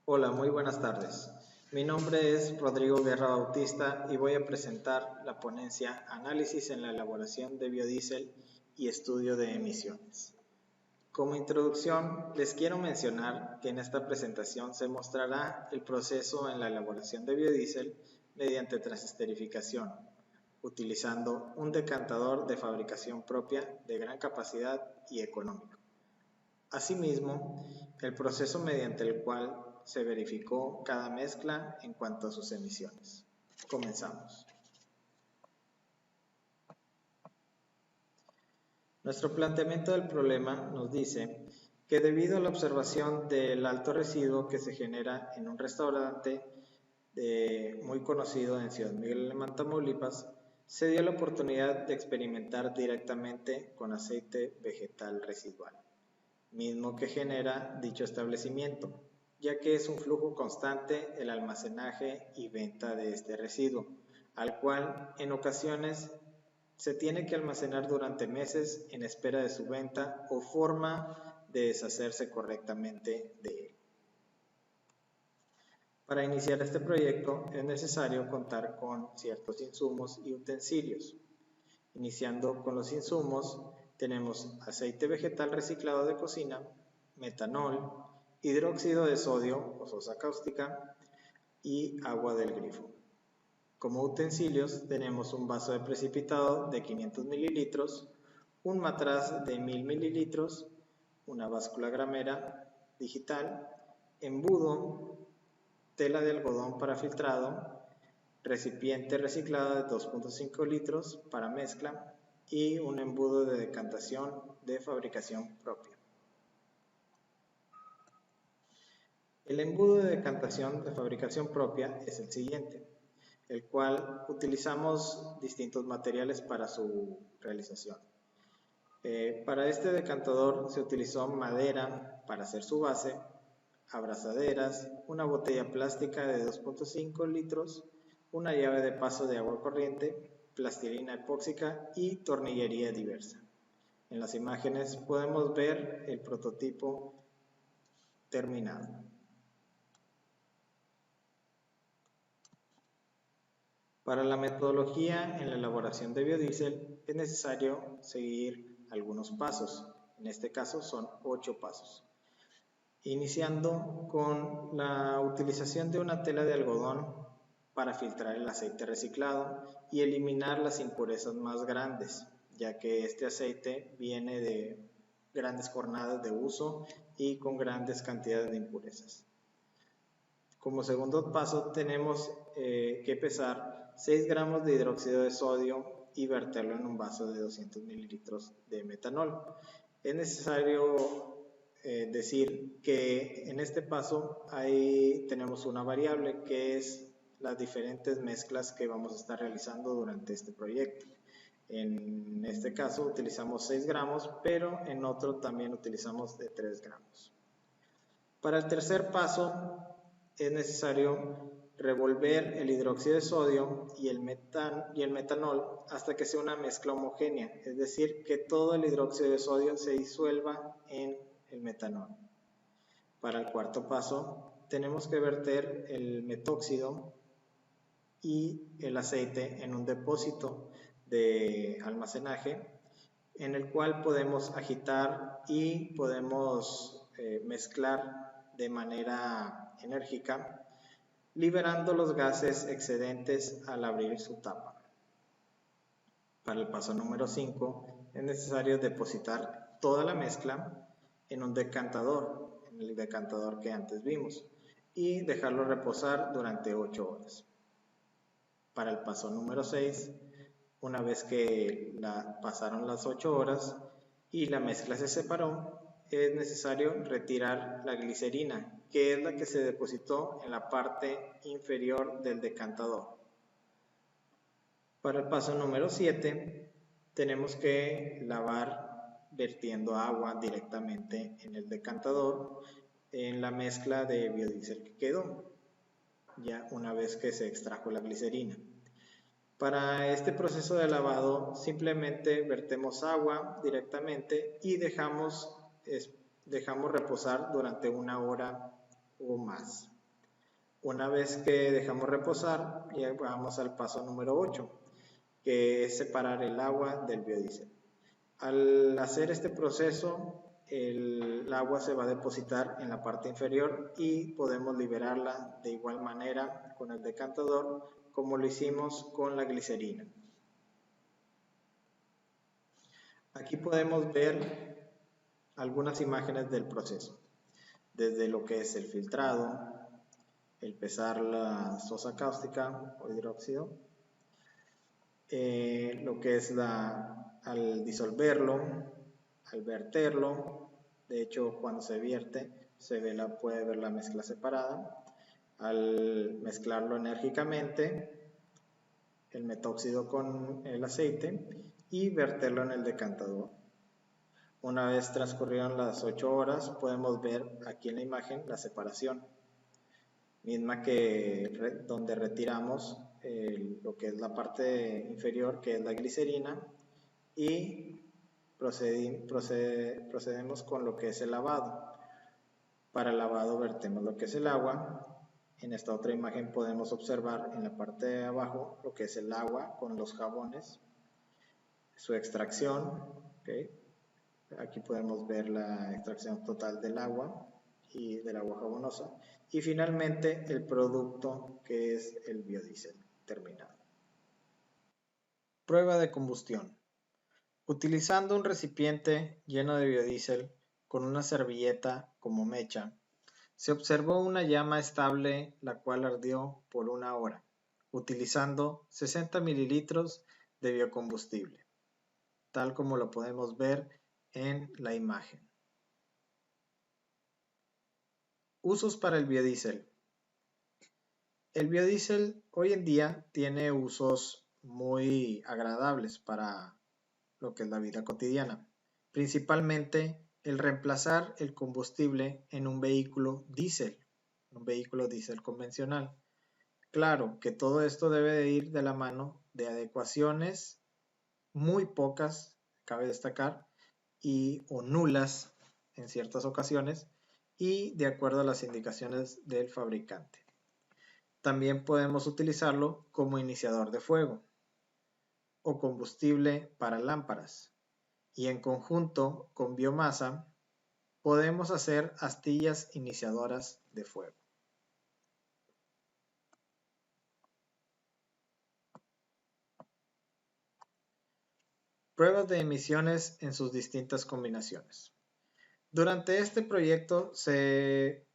Hola, muy buenas tardes. Mi nombre es Rodrigo Guerra Bautista y voy a presentar la ponencia Análisis en la elaboración de biodiesel y estudio de emisiones. Como introducción, les quiero mencionar que en esta presentación se mostrará el proceso en la elaboración de biodiesel mediante transesterificación, utilizando un decantador de fabricación propia de gran capacidad y económico. Asimismo, el proceso mediante el cual se verificó cada mezcla en cuanto a sus emisiones. Comenzamos. Nuestro planteamiento del problema nos dice que debido a la observación del alto residuo que se genera en un restaurante muy conocido en Ciudad Miguel Alemán, Tamaulipas, se dio la oportunidad de experimentar directamente con aceite vegetal residual, mismo que genera dicho establecimiento, ya que es un flujo constante el almacenaje y venta de este residuo, al cual en ocasiones se tiene que almacenar durante meses en espera de su venta o forma de deshacerse correctamente de él. Para iniciar este proyecto es necesario contar con ciertos insumos y utensilios. Iniciando con los insumos, tenemos aceite vegetal reciclado de cocina, metanol, hidróxido de sodio o sosa cáustica y agua del grifo. Como utensilios tenemos un vaso de precipitado de 500 mililitros, un matraz de 1000 mililitros, una báscula gramera digital, embudo, tela de algodón para filtrado, recipiente reciclado de 2.5 litros para mezcla y un embudo de decantación de fabricación propia. El embudo de decantación de fabricación propia es el siguiente, el cual utilizamos distintos materiales para su realización. Para este decantador se utilizó madera para hacer su base, abrazaderas, una botella plástica de 2.5 litros, una llave de paso de agua corriente, plastilina epóxica y tornillería diversa. En las imágenes podemos ver el prototipo terminado. Para la metodología en la elaboración de biodiesel es necesario seguir algunos pasos. En este caso son 8 pasos. Iniciando con la utilización de una tela de algodón para filtrar el aceite reciclado y eliminar las impurezas más grandes, ya que este aceite viene de grandes jornadas de uso y con grandes cantidades de impurezas. Como segundo paso tenemos que pesar 6 gramos de hidróxido de sodio y verterlo en un vaso de 200 mililitros de metanol. Es necesario decir que en este paso ahí tenemos una variable que es las diferentes mezclas que vamos a estar realizando durante este proyecto. En este caso utilizamos 6 gramos, pero en otro también utilizamos de 3 gramos. Para el tercer paso es necesario revolver el hidróxido de sodio y el metanol hasta que sea una mezcla homogénea, es decir, que todo el hidróxido de sodio se disuelva en el metanol. Para el cuarto paso tenemos que verter el metóxido y el aceite en un depósito de almacenaje en el cual podemos agitar y podemos mezclar de manera enérgica, liberando los gases excedentes al abrir su tapa. Para el paso número 5 es necesario depositar toda la mezcla en un decantador, en el decantador que antes vimos, y dejarlo reposar durante 8 horas. Para el paso número 6, una vez que pasaron las 8 horas y la mezcla se separó, es necesario retirar la glicerina, que es la que se depositó en la parte inferior del decantador. Para el paso número 7, tenemos que lavar vertiendo agua directamente en el decantador en la mezcla de biodiesel que quedó, ya una vez que se extrajo la glicerina. Para este proceso de lavado simplemente vertemos agua directamente y dejamos reposar durante 1 hora o más. Una vez que dejamos reposar, llegamos al paso número 8, que es separar el agua del biodiesel. Al hacer este proceso, el agua se va a depositar en la parte inferior y podemos liberarla de igual manera con el decantador como lo hicimos con la glicerina. Aquí podemos ver algunas imágenes del proceso, desde lo que es el filtrado, el pesar la sosa cáustica o hidróxido, lo que es al disolverlo, al verterlo. De hecho, cuando se vierte, puede ver la mezcla separada. Al mezclarlo enérgicamente, el metóxido con el aceite y verterlo en el decantador. Una vez transcurrieron las 8 horas, podemos ver aquí en la imagen la separación, misma que donde retiramos lo que es la parte inferior, que es la glicerina, y procedemos con lo que es el lavado. Para el lavado vertemos lo que es el agua. En esta otra imagen podemos observar en la parte de abajo lo que es el agua con los jabones, su extracción. ¿Okay? Aquí podemos ver la extracción total del agua y del agua jabonosa. Y finalmente el producto, que es el biodiesel terminado. Prueba de combustión. Utilizando un recipiente lleno de biodiesel con una servilleta como mecha, se observó una llama estable la cual ardió por 1 hora, utilizando 60 mililitros de biocombustible, tal como lo podemos ver en la imagen. Usos para el biodiesel. El biodiesel hoy en día tiene usos muy agradables para lo que es la vida cotidiana, principalmente el reemplazar el combustible en un vehículo diésel convencional. Claro que todo esto debe de ir de la mano de adecuaciones muy pocas, cabe destacar, o nulas en ciertas ocasiones, y de acuerdo a las indicaciones del fabricante. También podemos utilizarlo como iniciador de fuego o combustible para lámparas, y en conjunto con biomasa podemos hacer astillas iniciadoras de fuego. Pruebas de emisiones en sus distintas combinaciones. Durante este proyecto se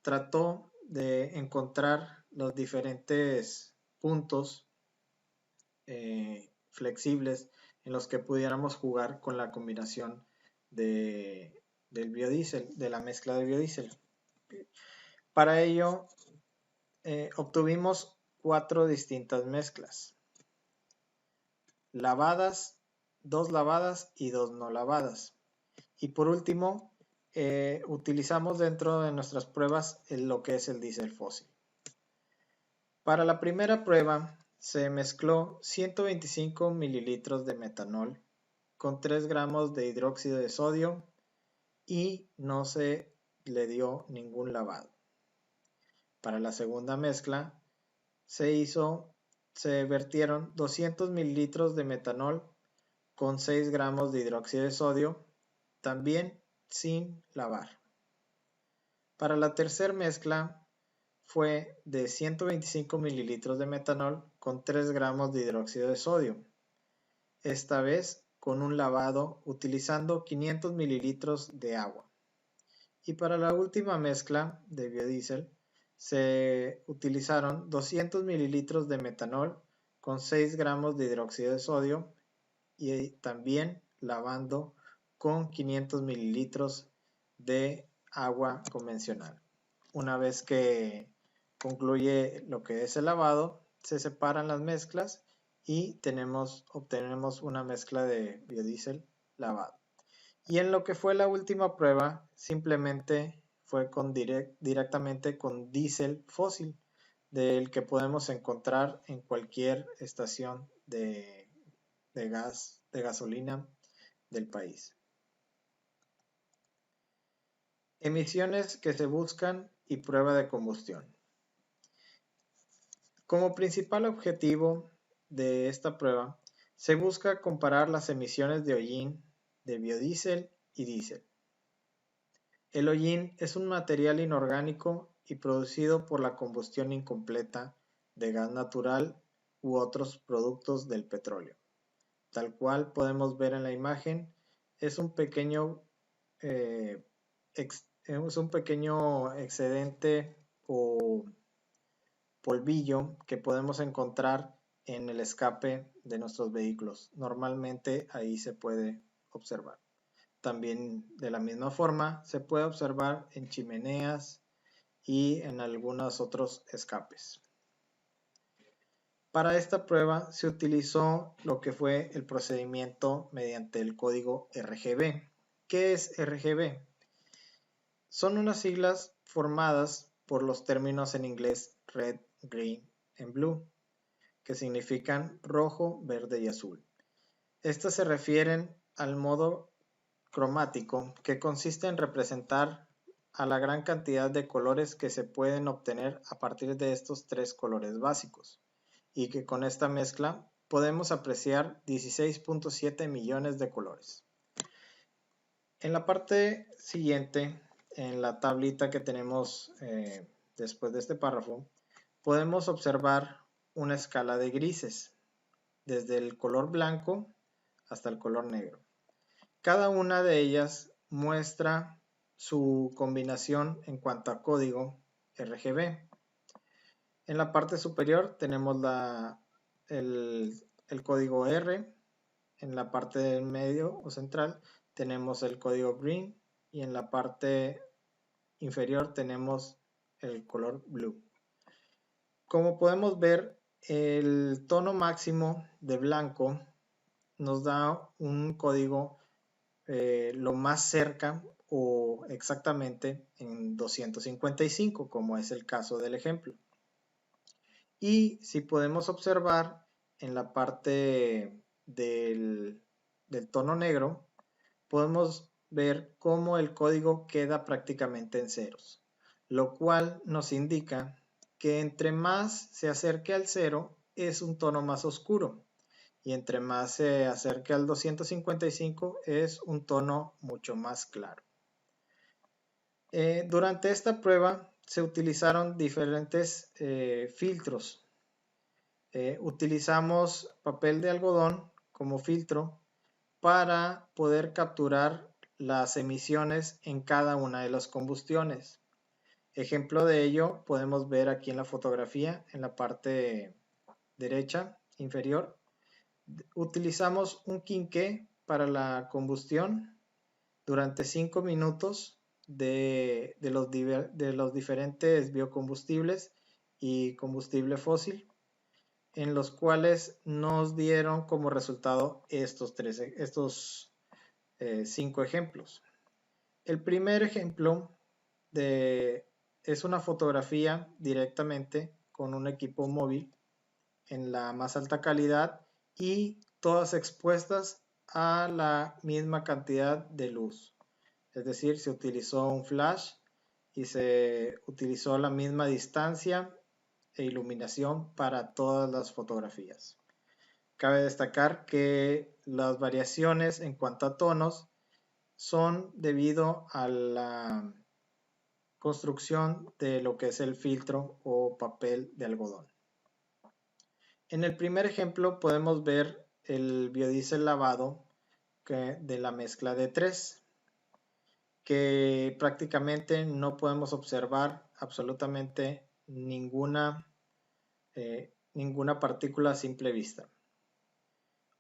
trató de encontrar los diferentes puntos flexibles en los que pudiéramos jugar con la combinación del biodiesel, de la mezcla de biodiesel. Para ello obtuvimos 4 distintas mezclas: lavadas, 2 lavadas y 2 no lavadas. Y por último, utilizamos dentro de nuestras pruebas lo que es el diésel fósil. Para la primera prueba se mezcló 125 mililitros de metanol con 3 gramos de hidróxido de sodio y no se le dio ningún lavado. Para la segunda mezcla se vertieron 200 mililitros de metanol con 6 gramos de hidróxido de sodio, también sin lavar. Para la tercera mezcla fue de 125 mililitros de metanol con 3 gramos de hidróxido de sodio, esta vez con un lavado utilizando 500 mililitros de agua. Y para la última mezcla de biodiesel se utilizaron 200 mililitros de metanol con 6 gramos de hidróxido de sodio y también lavando con 500 mililitros de agua convencional. Una vez que concluye lo que es el lavado, se separan las mezclas y obtenemos una mezcla de biodiesel lavado. Y en lo que fue la última prueba, simplemente fue directamente con diésel fósil, del que podemos encontrar en cualquier estación de gasolina del país. Emisiones que se buscan y prueba de combustión. Como principal objetivo de esta prueba, se busca comparar las emisiones de hollín de biodiesel y diésel. El hollín es un material inorgánico y producido por la combustión incompleta de gas natural u otros productos del petróleo. Tal cual podemos ver en la imagen, es un pequeño, excedente o polvillo que podemos encontrar en el escape de nuestros vehículos. Normalmente ahí se puede observar. También de la misma forma se puede observar en chimeneas y en algunos otros escapes. Para esta prueba se utilizó lo que fue el procedimiento mediante el código RGB. ¿Qué es RGB? Son unas siglas formadas por los términos en inglés red, green and blue, que significan rojo, verde y azul. Estas se refieren al modo cromático, que consiste en representar a la gran cantidad de colores que se pueden obtener a partir de estos tres colores básicos, y que con esta mezcla podemos apreciar 16.7 millones de colores. En la parte siguiente, en la tablita que tenemos después de este párrafo, podemos observar una escala de grises, desde el color blanco hasta el color negro. Cada una de ellas muestra su combinación en cuanto a código RGB. En la parte superior tenemos el código R, en la parte del medio o central tenemos el código green y en la parte inferior tenemos el color blue. Como podemos ver, el tono máximo de blanco nos da un código lo más cerca o exactamente en 255, como es el caso del ejemplo. Y si podemos observar en la parte del tono negro, podemos ver cómo el código queda prácticamente en ceros, lo cual nos indica que entre más se acerque al cero es un tono más oscuro y entre más se acerque al 255 es un tono mucho más claro. Durante esta prueba se utilizaron diferentes filtros. Utilizamos papel de algodón como filtro para poder capturar las emisiones en cada una de las combustiones. Ejemplo de ello podemos ver aquí en la fotografía, en la parte derecha inferior. Utilizamos un quinqué para la combustión durante 5 minutos de los diferentes biocombustibles y combustible fósil, en los cuales nos dieron como resultado estos 5 ejemplos. El primer ejemplo es una fotografía directamente con un equipo móvil en la más alta calidad y todas expuestas a la misma cantidad de luz. Es decir, se utilizó un flash y se utilizó la misma distancia e iluminación para todas las fotografías. Cabe destacar que las variaciones en cuanto a tonos son debido a la construcción de lo que es el filtro o papel de algodón. En el primer ejemplo podemos ver el biodiesel lavado de la mezcla de 3, que prácticamente no podemos observar absolutamente ninguna partícula a simple vista.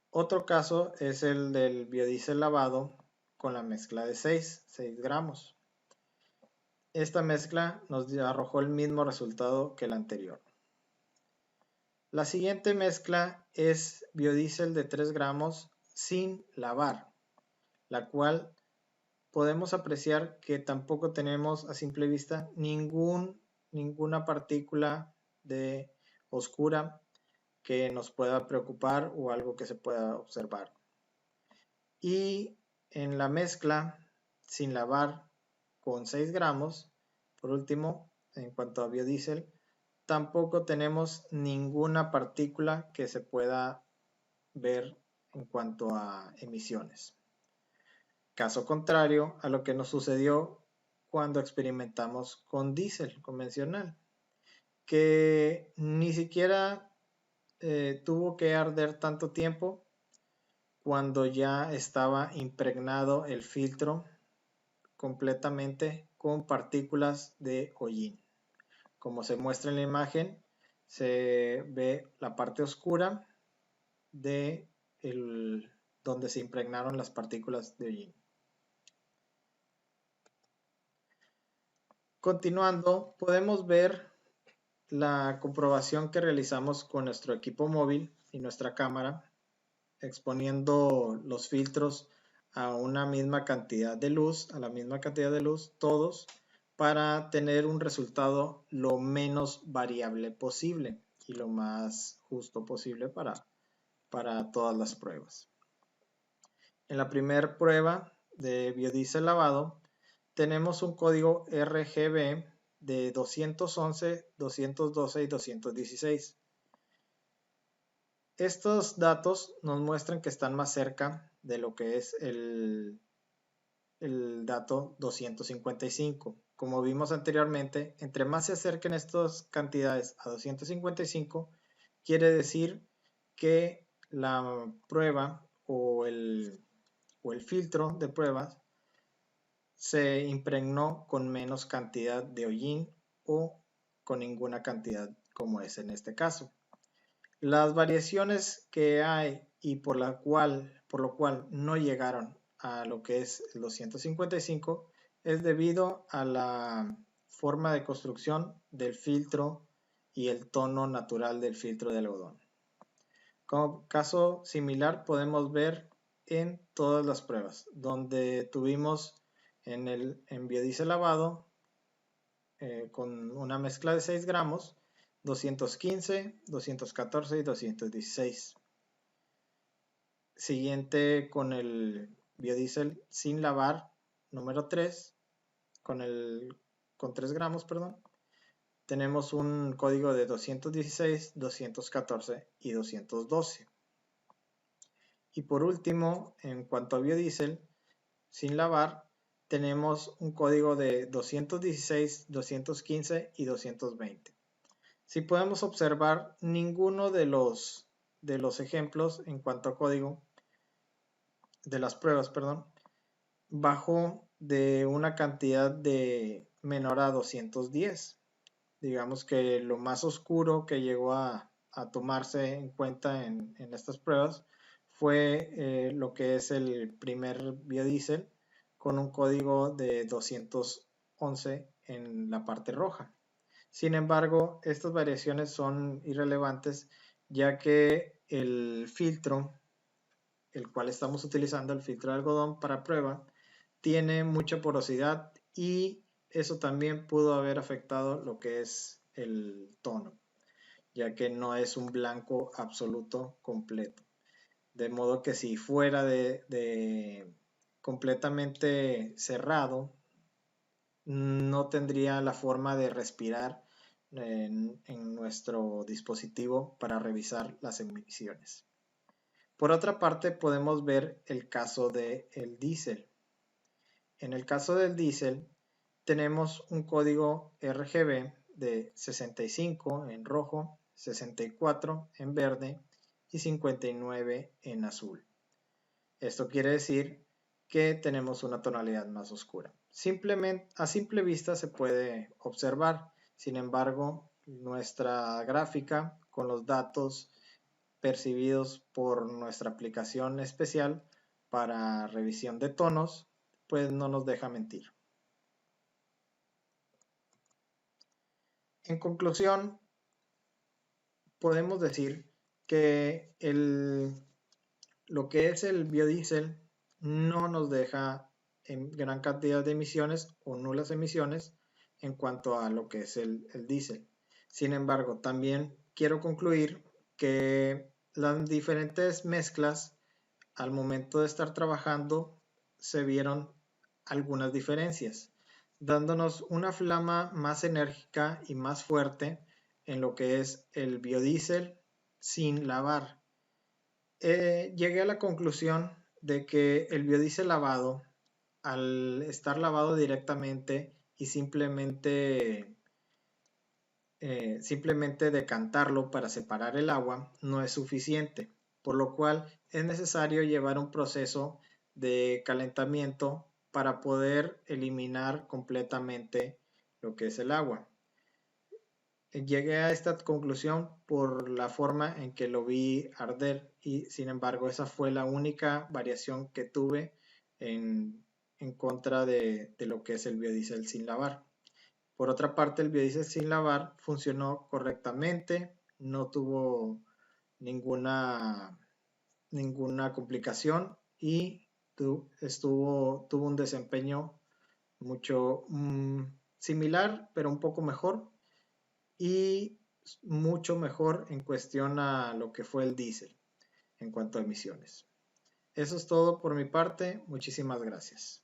Otro caso es el del biodiesel lavado con la mezcla de 6 gramos. Esta mezcla nos arrojó el mismo resultado que el anterior. La siguiente mezcla es biodiesel de 3 gramos sin lavar, la cual podemos apreciar que tampoco tenemos a simple vista ninguna partícula de oscura que nos pueda preocupar o algo que se pueda observar. Y en la mezcla sin lavar con 6 gramos, por último, en cuanto a biodiesel, tampoco tenemos ninguna partícula que se pueda ver en cuanto a emisiones. Caso contrario a lo que nos sucedió cuando experimentamos con diésel convencional, que ni siquiera tuvo que arder tanto tiempo cuando ya estaba impregnado el filtro completamente con partículas de hollín. Como se muestra en la imagen, se ve la parte oscura de donde se impregnaron las partículas de hollín. Continuando, podemos ver la comprobación que realizamos con nuestro equipo móvil y nuestra cámara, exponiendo los filtros a una misma cantidad de luz, todos, para tener un resultado lo menos variable posible y lo más justo posible para todas las pruebas. En la primera prueba de biodiesel lavado, tenemos un código RGB de 211, 212 y 216. Estos datos nos muestran que están más cerca de lo que es el dato 255. Como vimos anteriormente, entre más se acerquen estas cantidades a 255, quiere decir que la prueba o el filtro de pruebas se impregnó con menos cantidad de hollín o con ninguna cantidad, como es en este caso. Las variaciones que hay y por lo cual no llegaron a lo que es el 255 es debido a la forma de construcción del filtro y el tono natural del filtro de algodón. Como caso similar podemos ver en todas las pruebas, donde tuvimos en biodiesel lavado con una mezcla de 6 gramos, 215, 214 y 216. Siguiente con el biodiesel sin lavar, número 3, con 3 gramos, perdón. Tenemos un código de 216, 214 y 212. Y por último, en cuanto a biodiesel sin lavar, tenemos un código de 216, 215 y 220. Si podemos observar, ninguno de los ejemplos en cuanto a código de las pruebas, perdón, bajó de una cantidad de menor a 210. Digamos que lo más oscuro que llegó a tomarse en cuenta en estas pruebas fue lo que es el primer biodiesel con un código de 211 en la parte roja. Sin embargo, estas variaciones son irrelevantes ya que el filtro, el cual estamos utilizando, el filtro de algodón para prueba, tiene mucha porosidad y eso también pudo haber afectado lo que es el tono, ya que no es un blanco absoluto completo. De modo que si fuera de completamente cerrado, no tendría la forma de respirar en nuestro dispositivo para revisar las emisiones. Por otra parte, podemos ver el caso del diésel. En el caso del diésel, tenemos un código RGB de 65 en rojo, 64 en verde y 59 en azul. Esto quiere decir que tenemos una tonalidad más oscura. Simplemente, a simple vista se puede observar. Sin embargo, nuestra gráfica con los datos percibidos por nuestra aplicación especial para revisión de tonos, pues no nos deja mentir. En conclusión, podemos decir que lo que es el biodiesel no nos deja en gran cantidad de emisiones o nulas emisiones en cuanto a lo que es el diésel. Sin embargo, también quiero concluir que las diferentes mezclas al momento de estar trabajando se vieron algunas diferencias, dándonos una flama más enérgica y más fuerte en lo que es el biodiesel sin lavar. Llegué a la conclusión de que el biodiesel lavado, al estar lavado directamente y simplemente decantarlo para separar el agua, no es suficiente, por lo cual es necesario llevar un proceso de calentamiento para poder eliminar completamente lo que es el agua. Llegué a esta conclusión por la forma en que lo vi arder y sin embargo esa fue la única variación que tuve en contra de lo que es el biodiesel sin lavar. Por otra parte, el biodiesel sin lavar funcionó correctamente, no tuvo ninguna, ninguna complicación y tuvo un desempeño mucho similar, pero un poco mejor y mucho mejor en cuestión a lo que fue el diésel en cuanto a emisiones. Eso es todo por mi parte. Muchísimas gracias.